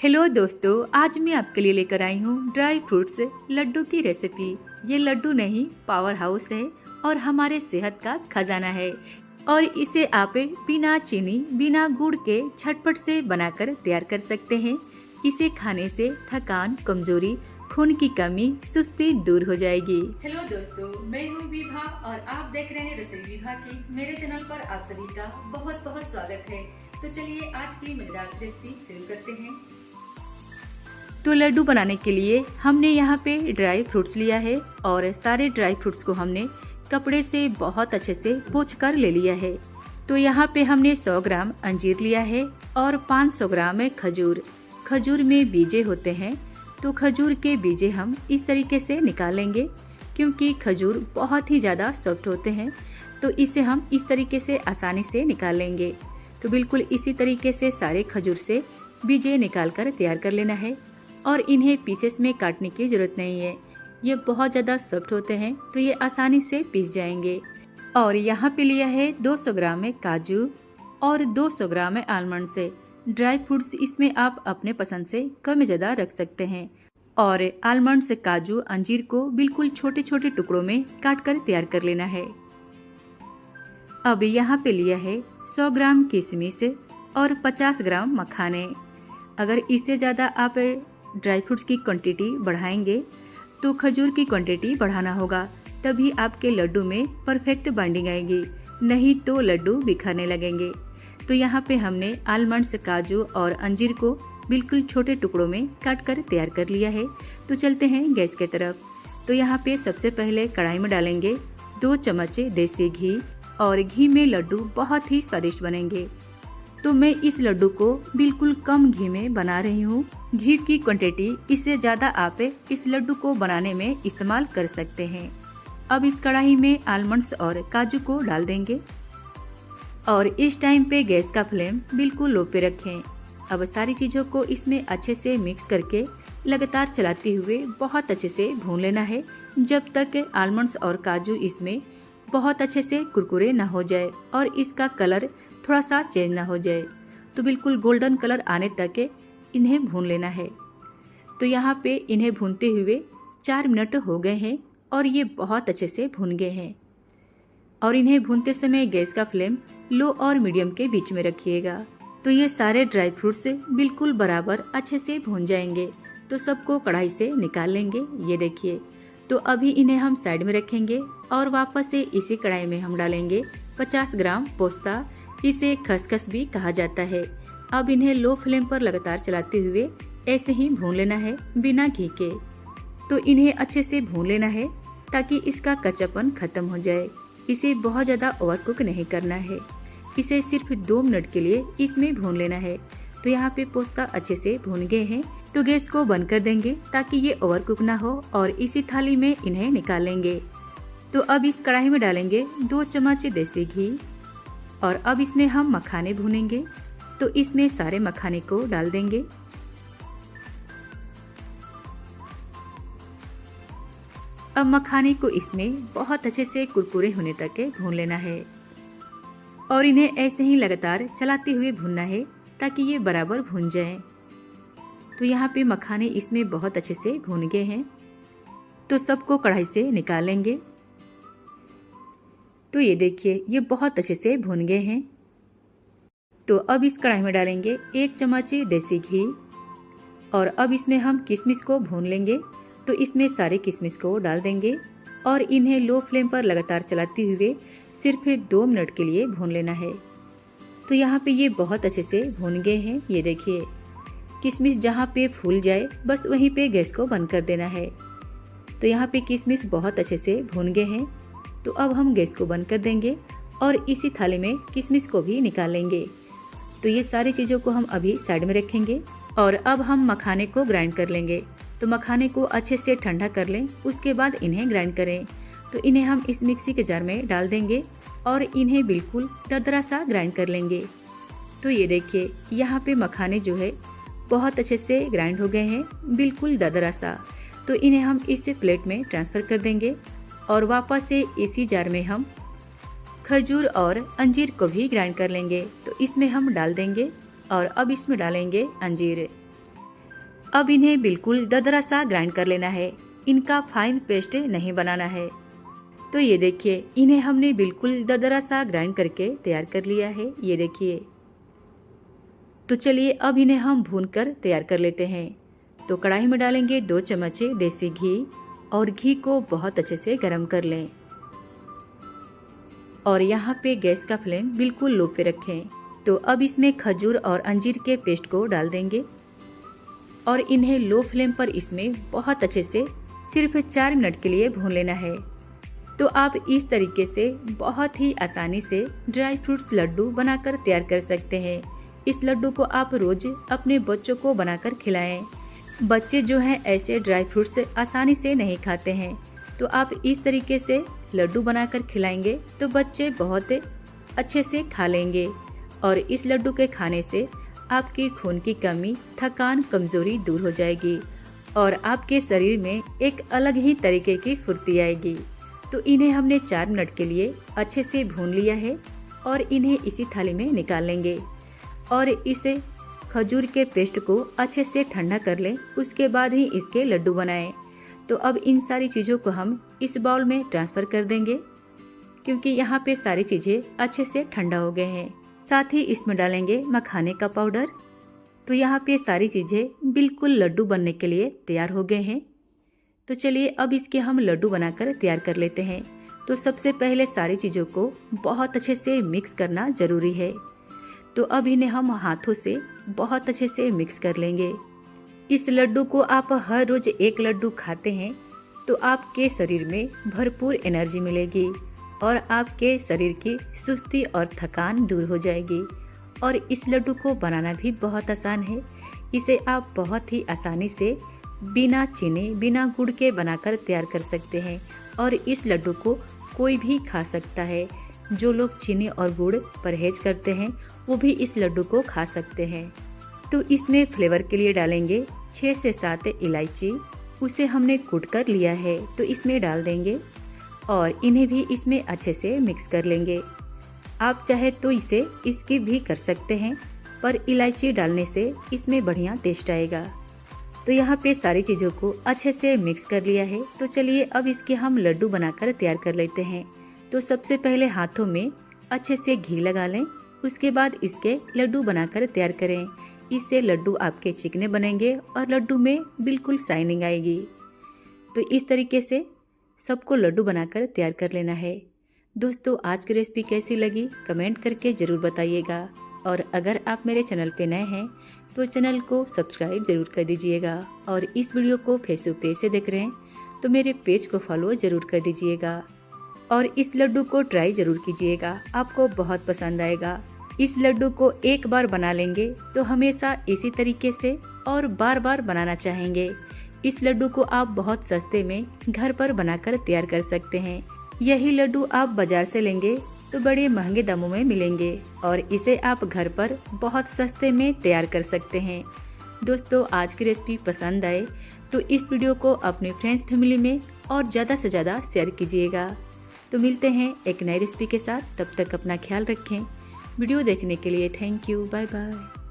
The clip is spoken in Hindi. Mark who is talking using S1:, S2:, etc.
S1: हेलो दोस्तों, आज मैं आपके लिए लेकर आई हूँ ड्राई फ्रूट्स लड्डू की रेसिपी। ये लड्डू नहीं, पावर हाउस है और हमारे सेहत का खजाना है। और इसे आप बिना चीनी बिना गुड़ के झटपट से बनाकर तैयार कर सकते हैं। इसे खाने से थकान, कमजोरी, खून की कमी, सुस्ती दूर हो जाएगी। हेलो दोस्तों, मैं हूँ विभा और आप देख रहे हैं रसोई विभा की। मेरे चैनल पर आप सभी का बहुत बहुत स्वागत है। तो चलिए आज की मजेदार रेसिपी शुरू करते हैं। तो लड्डू बनाने के लिए हमने यहाँ पे ड्राई फ्रूट्स लिया है और सारे ड्राई फ्रूट्स को हमने कपड़े से बहुत अच्छे से पोंछ कर ले लिया है। तो यहाँ पे हमने 100 ग्राम अंजीर लिया है और 500 ग्राम है खजूर। खजूर में बीजे होते हैं, तो खजूर के बीजे हम इस तरीके से निकालेंगे क्योंकि खजूर बहुत ही ज्यादा सॉफ्ट होते हैं। तो इसे हम इस तरीके से आसानी से निकाल लेंगे। तो बिल्कुल इसी तरीके से सारे खजूर से बीजे निकाल कर तैयार कर लेना है और इन्हें पीसेस में काटने की जरूरत नहीं है। ये बहुत ज्यादा सॉफ्ट होते हैं तो ये आसानी से पीस जाएंगे। और यहाँ पे लिया है 200 ग्राम में काजू और 200 ग्राम में आलमंड से। ड्राई फ्रूट्स इसमें आप अपने पसंद से कम ज्यादा रख सकते हैं। और आलमंड से काजू अंजीर को बिल्कुल छोटे छोटे टुकड़ों में काट कर तैयार कर लेना है। अब यहाँ पे लिया है 100 ग्राम किशमिश और 50 ग्राम मखाने। अगर इससे ज्यादा आप ड्राई फ्रूट्स की क्वांटिटी बढ़ाएंगे तो खजूर की क्वांटिटी बढ़ाना होगा, तभी आपके लड्डू में परफेक्ट बाइंडिंग आएगी, नहीं तो लड्डू बिखरने लगेंगे। तो यहाँ पे हमने आलमंड्स, काजू और अंजीर को बिल्कुल छोटे टुकड़ों में काट कर तैयार कर लिया है। तो चलते हैं गैस की तरफ। तो यहाँ पे सबसे पहले कढ़ाई में डालेंगे 2 चम्मच देसी घी और घी में लड्डू बहुत ही स्वादिष्ट बनेंगे। तो मैं इस लड्डू को बिल्कुल कम घी में बना रही हूँ। घी की क्वांटिटी इससे ज्यादा आप इस लड्डू को बनाने में इस्तेमाल कर सकते हैं। अब इस कढ़ाई में आलमंड्स और काजू को डाल देंगे और इस टाइम पे गैस का फ्लेम बिल्कुल लो पे रखें। अब सारी चीजों को इसमें अच्छे से मिक्स करके लगातार चलाते हुए बहुत अच्छे से भून लेना है, जब तक आलमंड्स और काजू इसमें बहुत अच्छे से कुरकुरे ना हो जाए और इसका कलर थोड़ा सा चेंज ना हो जाए। तो बिल्कुल गोल्डन कलर आने तक इन्हें भून लेना है। तो यहाँ पे इन्हें भूनते हुए 4 मिनट हो गए हैं और ये बहुत अच्छे से भून गए हैं। और इन्हें भूनते समय गैस का फ्लेम लो और मीडियम के बीच में रखिएगा। तो ये सारे ड्राई फ्रूट्स बिल्कुल बराबर अच्छे से भून जाएंगे। तो सबको कढ़ाई से निकाल लेंगे, ये देखिए। तो अभी इन्हें हम साइड में रखेंगे और वापस से इसी कढ़ाई में हम डालेंगे 50 ग्राम पोस्ता। इसे खसखस भी कहा जाता है। अब इन्हें लो फ्लेम पर लगातार चलाते हुए ऐसे ही भून लेना है बिना घी के। तो इन्हें अच्छे से भून लेना है ताकि इसका कच्चापन खत्म हो जाए। इसे बहुत ज्यादा ओवरकुक नहीं करना है, इसे सिर्फ 2 मिनट के लिए इसमें भून लेना है। तो यहाँ पे पोस्ता अच्छे से भून गए हैं। तो गैस को बंद कर देंगे ताकि ये ओवरकुक ना हो और इसी थाली में इन्हें निकाल लेंगे। तो अब इस कढ़ाई में डालेंगे 2 चम्मच देसी घी और अब इसमें हम मखाने भूनेंगे। तो इसमें सारे मखाने को डाल देंगे। अब मखाने को इसमें बहुत अच्छे से कुरकुरे होने तक भून लेना है और इन्हें ऐसे ही लगातार चलाते हुए भूनना है ताकि ये बराबर भून जाए। तो यहाँ पे मखाने इसमें बहुत अच्छे से भून गए हैं। तो सबको कढ़ाई से निकाल लेंगे। तो ये देखिए, ये बहुत अच्छे से भून गए हैं। तो अब इस कढ़ाई में डालेंगे 1 चम्मच देसी घी और अब इसमें हम किशमिश को भून लेंगे। तो इसमें सारे किशमिश को डाल देंगे और इन्हें लो फ्लेम पर लगातार चलाते हुए सिर्फ 2 मिनट के लिए भून लेना है। तो यहाँ पे ये बहुत अच्छे से भून गए हैं, ये देखिए। किशमिश जहाँ पे फूल जाए बस वहीं पे गैस को बंद कर देना है। तो यहाँ पे किशमिश बहुत अच्छे से भून गए हैं। तो अब हम गैस को बंद कर देंगे और इसी थाली में किशमिश को भी निकाल लेंगे। तो ये सारी चीजों को हम अभी साइड में रखेंगे और अब हम मखाने को ग्राइंड कर लेंगे। तो मखाने को अच्छे से ठंडा कर लें, उसके बाद इन्हें ग्राइंड करें। तो इन्हें हम इस मिक्सी के जार में डाल देंगे और इन्हें बिल्कुल दरदरा सा ग्राइंड कर लेंगे। तो ये देखिए, यहाँ पे मखाने जो है बहुत अच्छे से ग्राइंड हो गए हैं, बिल्कुल दरदरा सा। तो इन्हें हम इस प्लेट में ट्रांसफर कर देंगे और वापस से इसी जार में हम खजूर और अंजीर को भी ग्राइंड कर लेंगे। तो इसमें हम डाल देंगे और अब इसमें डालेंगे अंजीर। अब इन्हें बिल्कुल दरदरा सा ग्राइंड कर लेना है, इनका फाइन पेस्ट नहीं बनाना है। तो ये देखिए, इन्हें हमने बिल्कुल दरदरा सा ग्राइंड करके तैयार कर लिया है, ये देखिए। तो चलिए अब इन्हें हम भूनकर तैयार कर लेते हैं। तो कढ़ाई में डालेंगे 2 चम्मच देसी घी और घी को बहुत अच्छे से गर्म कर लें। और यहाँ पे गैस का फ्लेम बिल्कुल लो पे रखें। तो अब इसमें खजूर और अंजीर के पेस्ट को डाल देंगे और इन्हें लो फ्लेम पर इसमें बहुत अच्छे से सिर्फ 4 मिनट के लिए भून लेना है। तो आप इस तरीके से बहुत ही आसानी से ड्राई फ्रूट्स लड्डू बनाकर तैयार कर सकते हैं। इस लड्डू को आप रोज अपने बच्चों को बनाकर खिलाएं। बच्चे जो हैं ऐसे ड्राई फ्रूट्स आसानी से नहीं खाते हैं, तो आप इस तरीके से लड्डू बनाकर खिलाएंगे तो बच्चे बहुत अच्छे से खा लेंगे। और इस लड्डू के खाने से आपकी खून की कमी, थकान, कमजोरी दूर हो जाएगी और आपके शरीर में एक अलग ही तरीके की फुर्ती आएगी। तो इन्हें हमने 4 मिनट के लिए अच्छे से भून लिया है और इन्हें इसी थाली में निकाल लेंगे और इसे खजूर के पेस्ट को अच्छे से ठंडा कर लें। उसके बाद ही इसके लड्डू बनाएं। तो अब इन सारी चीज़ों को हम इस बाउल में ट्रांसफर कर देंगे, क्योंकि यहाँ पे सारी चीज़ें अच्छे से ठंडा हो गए हैं। साथ ही इसमें डालेंगे मखाने का पाउडर। तो यहाँ पे सारी चीज़ें बिल्कुल लड्डू बनने के लिए तैयार हो गए हैं। तो चलिए अब इसके हम लड्डू बनाकर तैयार कर लेते हैं। तो सबसे पहले सारी चीज़ों को बहुत अच्छे से मिक्स करना जरूरी है। तो अब इन्हें हम हाथों से बहुत अच्छे से मिक्स कर लेंगे। इस लड्डू को आप हर रोज 1 लड्डू खाते हैं तो आपके शरीर में भरपूर एनर्जी मिलेगी और आपके शरीर की सुस्ती और थकान दूर हो जाएगी। और इस लड्डू को बनाना भी बहुत आसान है। इसे आप बहुत ही आसानी से बिना चीनी, बिना गुड़ के बनाकर तैयार कर सकते हैं और इस लड्डू को कोई भी खा सकता है। जो लोग चीनी और गुड़ परहेज करते हैं वो भी इस लड्डू को खा सकते हैं। तो इसमें फ्लेवर के लिए डालेंगे 6 से 7 इलायची, उसे हमने कूट कर लिया है, तो इसमें डाल देंगे और इन्हें भी इसमें अच्छे से मिक्स कर लेंगे। आप चाहे तो इसे स्किप भी कर सकते हैं, पर इलायची डालने से इसमें बढ़िया टेस्ट आएगा। तो यहाँ पे सारी चीज़ों को अच्छे से मिक्स कर लिया है। तो चलिए अब इसके हम लड्डू बनाकर तैयार कर लेते हैं। तो सबसे पहले हाथों में अच्छे से घी लगा लें, उसके बाद इसके लड्डू बनाकर तैयार करें। इससे लड्डू आपके चिकने बनेंगे और लड्डू में बिल्कुल शाइनिंग आएगी। तो इस तरीके से सबको लड्डू बनाकर तैयार कर लेना है। दोस्तों, आज की रेसिपी कैसी लगी कमेंट करके ज़रूर बताइएगा। और अगर आप मेरे चैनल पे नए हैं तो चैनल को सब्सक्राइब जरूर कर दीजिएगा। और इस वीडियो को फेसबुक पेज से देख रहे हैं तो मेरे पेज को फॉलो जरूर कर दीजिएगा। और इस लड्डू को ट्राई जरूर कीजिएगा, आपको बहुत पसंद आएगा। इस लड्डू को एक बार बना लेंगे तो हमेशा इसी तरीके से और बार बार बनाना चाहेंगे। इस लड्डू को आप बहुत सस्ते में घर पर बनाकर तैयार कर सकते हैं। यही लड्डू आप बाजार से लेंगे तो बड़े महंगे दामों में मिलेंगे और इसे आप घर पर बहुत सस्ते में तैयार कर सकते हैं। दोस्तों, आज की रेसिपी पसंद आए तो इस वीडियो को अपने फ्रेंड्स फैमिली में और ज़्यादा से ज़्यादा शेयर कीजिएगा। तो मिलते हैं एक नई रेसिपी के साथ, तब तक अपना ख्याल रखें। वीडियो देखने के लिए थैंक यू, बाय बाय।